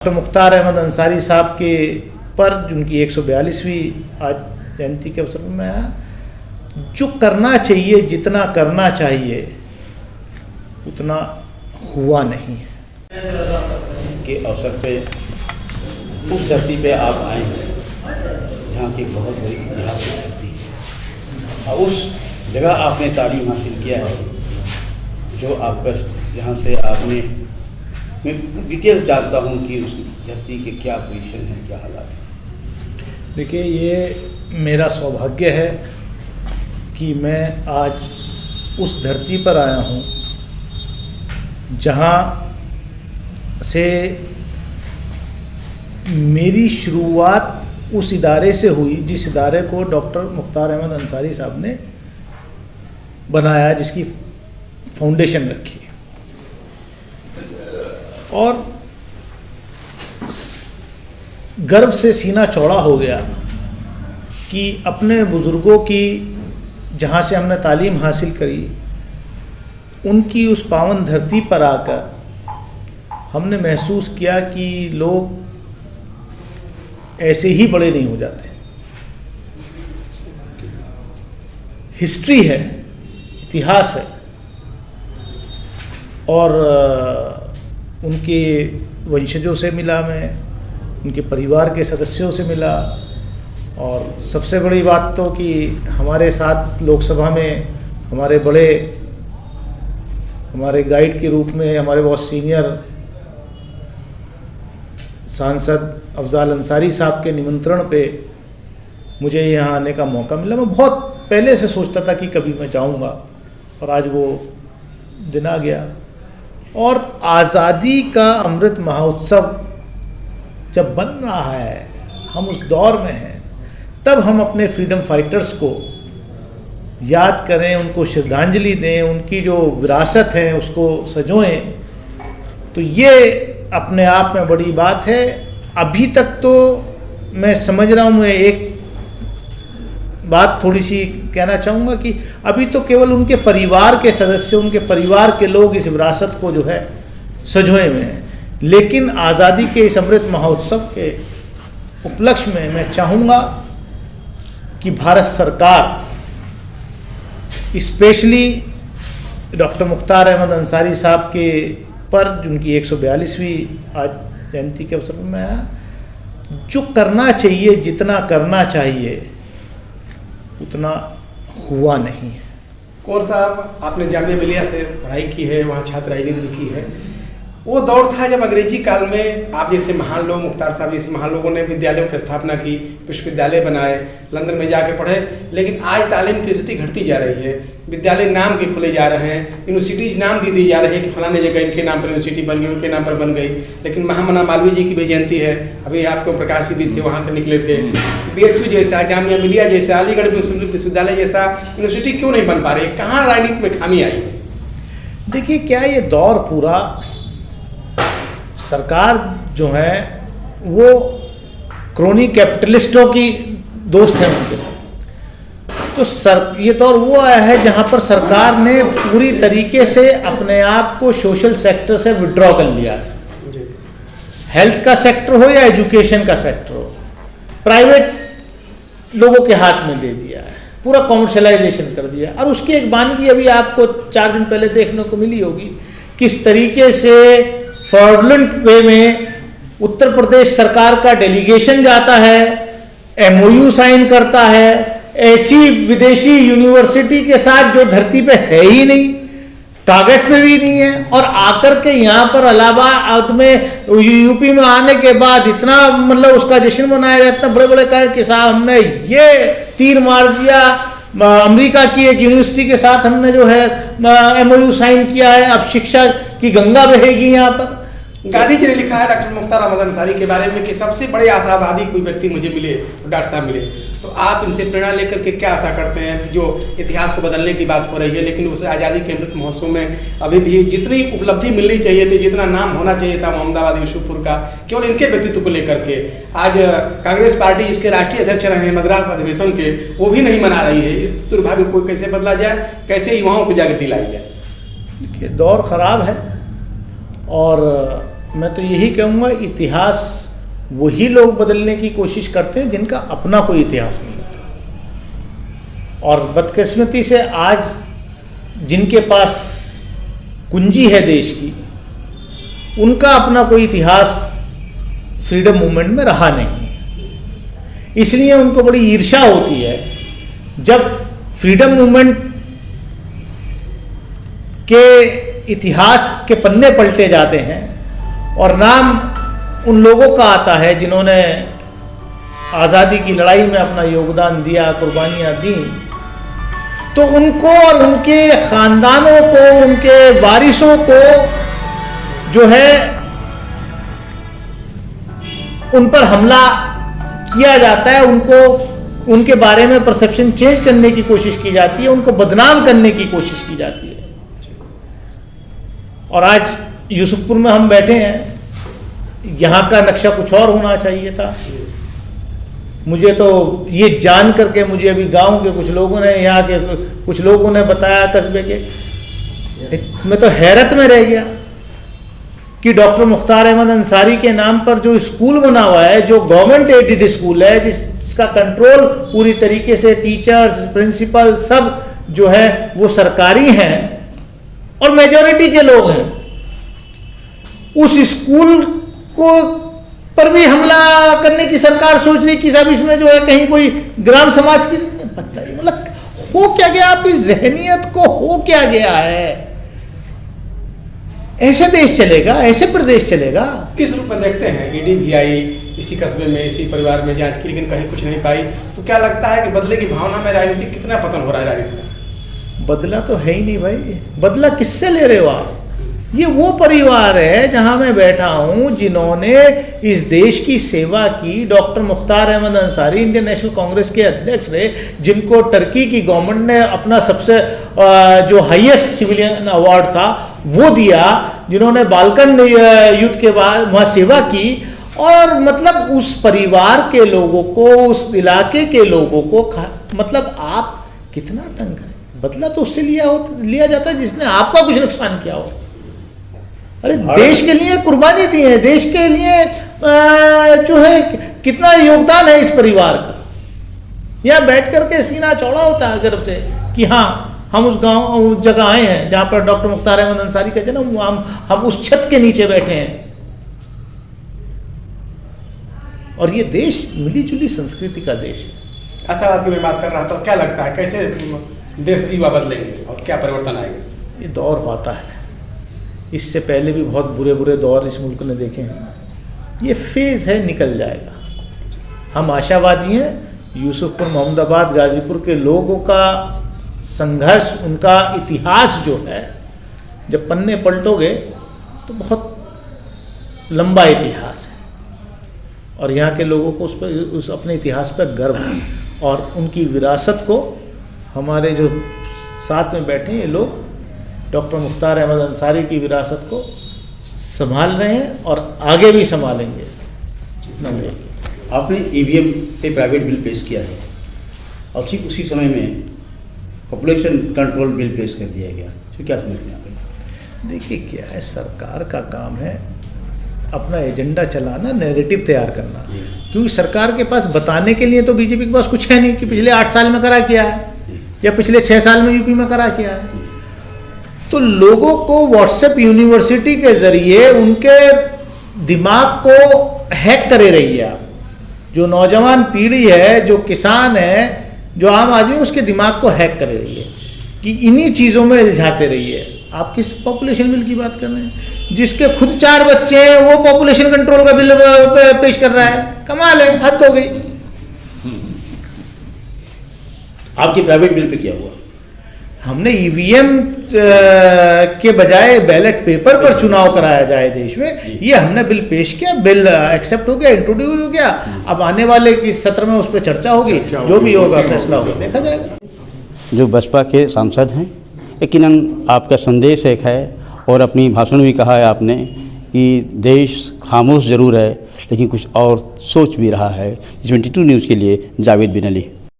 Doctor Mukhtar Ahmad Ansari साहब के पर उनकी 142वीं आज जयंती के अवसर पर मैं आया। जो करना चाहिए, जितना करना चाहिए उतना हुआ नहीं है के अवसर पे उस धरती पे आप आए हैं जहाँ की बहुत बड़ी इतिहास की धरती है और उस जगह आपने तालीम हासिल किया है जो आपका जहाँ से आपने, मैं डिटेल्स जानता हूँ कि उस धरती के क्या पोजीशन है, क्या हालात है। देखिए, ये मेरा सौभाग्य है कि मैं आज उस धरती पर आया हूँ जहाँ से मेरी शुरुआत उस इदारे से हुई जिस इदारे को डॉक्टर मुख्तार अहमद अंसारी साहब ने बनाया, जिसकी फाउंडेशन रखी और गर्व से सीना चौड़ा हो गया कि अपने बुज़ुर्गों की जहाँ से हमने तालीम हासिल करी, उनकी उस पावन धरती पर आकर हमने महसूस किया कि लोग ऐसे ही बड़े नहीं हो जाते। हिस्ट्री है, इतिहास है और उनके वंशजों से मिला, मैं उनके परिवार के सदस्यों से मिला और सबसे बड़ी बात तो कि हमारे साथ लोकसभा में हमारे गाइड के रूप में हमारे बहुत सीनियर सांसद अफजाल अंसारी साहब के निमंत्रण पे मुझे यहाँ आने का मौका मिला। मैं बहुत पहले से सोचता था कि कभी मैं जाऊँगा और आज वो दिन आ गया। और आज़ादी का अमृत महोत्सव जब बन रहा है, हम उस दौर में हैं, तब हम अपने फ्रीडम फाइटर्स को याद करें, उनको श्रद्धांजलि दें, उनकी जो विरासत है उसको सजोएं, तो ये अपने आप में बड़ी बात है। अभी तक तो मैं समझ रहा हूँ, मैं एक बात थोड़ी सी कहना चाहूँगा कि अभी तो केवल उनके परिवार के सदस्य, उनके परिवार के लोग इस विरासत को जो है सजोए हुए हैं, लेकिन आज़ादी के इस अमृत महोत्सव के उपलक्ष्य में मैं चाहूँगा कि भारत सरकार स्पेशली डॉक्टर मुख्तार अहमद अंसारी साहब के पर उनकी 142वीं आज जयंती के अवसर पर मैं आया। जो करना चाहिए, जितना करना चाहिए उतना हुआ नहीं है। कौर साहब, आपने जामिया मिलिया से पढ़ाई की है, वहाँ छात्र राजनीति भी की है। वो दौर था जब अंग्रेजी काल में आप जैसे महान लोग, मुख्तार साहब जैसे महान लोगों ने विद्यालयों की स्थापना की, विश्वविद्यालय बनाए, लंदन में जाके पढ़े। लेकिन आज तालीम की स्थिति घटती जा रही है, विद्यालय नाम के खुले जा रहे हैं, यूनिवर्सिटीज़ नाम दी जा रही है कि फलाने जगह इनके नाम पर यूनिवर्सिटी बन गई, उनके नाम पर बन गई। लेकिन महामना मालवीय जी की भी जयंती है, अभी आपको प्रकाश जी भी थे, वहाँ से निकले थे। BHU जैसा, जामिया मिलिया जैसा, अलीगढ़ विश्वविद्यालय जैसा यूनिवर्सिटी क्यों नहीं बन पा रही है? कहाँ राजनीति में खामी आई है? देखिए, क्या ये दौर पूरा सरकार जो है वो क्रोनी कैपिटलिस्टों की दोस्त है उनके साथ। तो ये दौर वो आया है जहां पर सरकार ने पूरी तरीके से अपने आप को सोशल सेक्टर से विड्रॉ कर लिया है। हेल्थ का सेक्टर हो या एजुकेशन का सेक्टर हो, प्राइवेट लोगों के हाथ में दे दिया है, पूरा कॉमर्शलाइजेशन कर दिया। और उसकी एक वानगी अभी आपको 4 दिन पहले देखने को मिली होगी, किस तरीके से फ्रॉडलेंट वे में उत्तर प्रदेश सरकार का डेलीगेशन जाता है, MOU साइन करता है ऐसी विदेशी यूनिवर्सिटी के साथ जो धरती पे है ही नहीं, कागज पे भी नहीं है, और आकर के यहाँ पर इलाहाबाद में यूपी में आने के बाद इतना मतलब उसका जश्न मनाया जाता, इतना बड़े बड़े कहे कि साहब हमने ये तीर मार दिया, अमेरिका की एक यूनिवर्सिटी के साथ हमने जो है MOU साइन किया है, अब शिक्षा की गंगा बहेगी यहाँ पर। गांधी जी ने लिखा है डॉक्टर मुख्तार अहमद अंसारी के बारे में कि सबसे बड़े आशावादी कोई व्यक्ति मुझे मिले तो डॉक्टर साहब मिले। तो आप इनसे प्रेरणा लेकर के क्या आशा करते हैं? जो इतिहास को बदलने की बात हो रही है, लेकिन उस आज़ादी के अमृत महोत्सव में अभी भी जितनी उपलब्धि मिलनी चाहिए थी, जितना नाम होना चाहिए था मोहम्मदाबाद यूसुफपुर का, केवल इनके व्यक्तित्व को लेकर के आज कांग्रेस पार्टी इसके राष्ट्रीय अध्यक्ष रहे हैं मद्रास अधिवेशन के, वो भी नहीं मना रही है। इस दुर्भाग्य को कैसे बदला जाए, कैसे युवाओं को जागृति लाई जाए? देखिए, दौर ख़राब है और मैं तो यही कहूँगा, इतिहास वही लोग बदलने की कोशिश करते हैं जिनका अपना कोई इतिहास नहीं होता। और बदकिस्मती से आज जिनके पास कुंजी है देश की, उनका अपना कोई इतिहास फ्रीडम मूवमेंट में रहा नहीं। इसलिए उनको बड़ी ईर्ष्या होती है जब फ्रीडम मूवमेंट के इतिहास के पन्ने पलटे जाते हैं और नाम उन लोगों का आता है जिन्होंने आज़ादी की लड़ाई में अपना योगदान दिया, कुर्बानियां दी, तो उनको और उनके खानदानों को, उनके वारिसों को जो है उन पर हमला किया जाता है, उनको उनके बारे में परसेप्शन चेंज करने की कोशिश की जाती है, उनको बदनाम करने की कोशिश की जाती है। और आज यूसुफपुर में हम बैठे हैं, यहाँ का नक्शा कुछ और होना चाहिए था। मुझे तो ये जान करके, मुझे अभी गांव के कुछ लोगों ने, यहाँ के कुछ लोगों ने बताया, कस्बे के, मैं तो हैरत में रह गया कि डॉक्टर मुख्तार अहमद अंसारी के नाम पर जो स्कूल बना हुआ है, जो गवर्नमेंट एडेड स्कूल है, जिसका कंट्रोल पूरी तरीके से टीचर्स, प्रिंसिपल सब जो है वो सरकारी हैं और मेजॉरिटी के लोग हैं, उस स्कूल को पर भी हमला करने की सरकार सोच रही कि साहब इसमें जो है कहीं कोई ग्राम समाज की पता ही, मतलब हो क्या गया आपकी जहनियत को, हो क्या गया है? ऐसे देश चलेगा, ऐसे प्रदेश चलेगा? किस रूप में देखते हैं? ईडी भी आई इसी कस्बे में, इसी परिवार में जांच की, लेकिन कहीं कुछ नहीं पाई। तो क्या लगता है कि बदले की भावना में राजनीति कितना पतन हो रहा है? राजनीति का बदला तो है ही नहीं भाई। बदला किससे ले रहे हो आप? ये वो परिवार है जहां मैं बैठा हूं जिन्होंने इस देश की सेवा की। Doctor Mukhtar Ahmad Ansari Indian National Congress के अध्यक्ष रहे, जिनको टर्की की गवर्नमेंट ने अपना सबसे जो हाईएस्ट सिविलियन अवार्ड था वो दिया, जिन्होंने बाल्कन युद्ध के बाद वहाँ सेवा की। और मतलब उस परिवार के लोगों को, उस इलाके के लोगों को मतलब आप कितना तंग करें? बदला तो उससे लिया जाता है जिसने आपका कुछ नुकसान किया हो। अरे देश के लिए कुर्बानी दी है, देश के लिए जो है कितना योगदान है इस परिवार का। यहाँ बैठ करके सीना चौड़ा होता है गर्व से कि हाँ हम उस गांव, उस जगह आए हैं जहां पर डॉक्टर मुख्तार अहमद अंसारी का जन्म हुआ, हम उस छत के नीचे बैठे हैं। और ये देश मिली जुली संस्कृति का देश है। आशावाद की मैं बात कर रहा था, क्या लगता है कैसे देश युवा बदलेंगे और क्या परिवर्तन आएगा? ये दौर होता है, इससे पहले भी बहुत बुरे बुरे दौर इस मुल्क ने देखे हैं। ये फेज़ है, निकल जाएगा। हम आशावादी हैं। यूसुफपुर, मोहम्मदाबाद, गाजीपुर के लोगों का संघर्ष, उनका इतिहास जो है, जब पन्ने पलटोगे तो बहुत लंबा इतिहास है। और यहाँ के लोगों को उस अपने इतिहास पर गर्व है और उनकी विरासत को हमारे जो साथ में बैठे ये लोग डॉक्टर मुख्तार अहमद अंसारी की विरासत को संभाल रहे हैं और आगे भी संभालेंगे। आपने ईवीएम पे प्राइवेट बिल पेश किया है और ठीक उसी समय में पॉपुलेशन कंट्रोल बिल पेश कर दिया गया, तो क्या समझते हैं आप? देखिए क्या है, सरकार का काम है अपना एजेंडा चलाना, नैरेटिव तैयार करना। क्योंकि सरकार के पास बताने के लिए तो बीजेपी के पास कुछ है नहीं कि पिछले 8 साल में करा किया है या पिछले 6 साल में यूपी में करा किया है। तो लोगों को व्हाट्सएप यूनिवर्सिटी के जरिए उनके दिमाग को हैक करे रही है आप। जो नौजवान पीढ़ी है, जो किसान है, जो आम आदमी, उसके दिमाग को हैक करे रही है कि इन्हीं चीज़ों में उलझाते रहिए। आप किस पॉपुलेशन बिल की बात कर रहे हैं? जिसके खुद 4 बच्चे हैं वो पॉपुलेशन कंट्रोल का बिल पेश कर रहा है। कमाल है, हद हो गई। आपकी प्राइवेट बिल पे क्या हुआ? हमने ईवीएम के बजाय बैलेट पेपर पर चुनाव कराया जाए देश में, ये हमने बिल पेश किया, बिल एक्सेप्ट हो गया, इंट्रोड्यूस हो गया। अब आने वाले इस सत्र में उस पर चर्चा होगी, जो भी होगा फैसला होगा, देखा जाएगा। जो बसपा के सांसद हैं, यकीनन आपका संदेश एक है और अपनी भाषण में भी कहा है आपने कि देश खामोश ज़रूर है लेकिन कुछ और सोच भी रहा है। 22 न्यूज़ के लिए जावेद बिन अली।